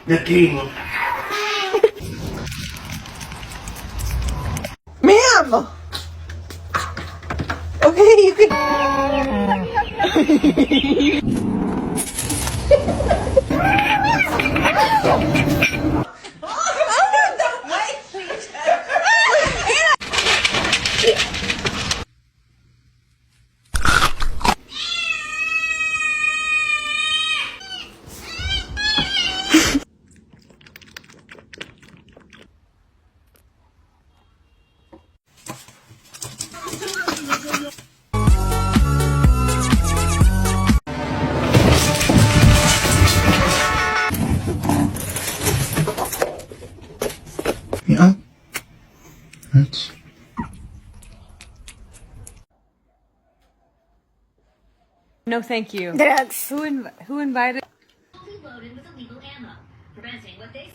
The king. Ma'am! Okay, you can... Yeah. That's... No, thank you. Drugs. Who invited? Loaded with illegal ammo, preventing what they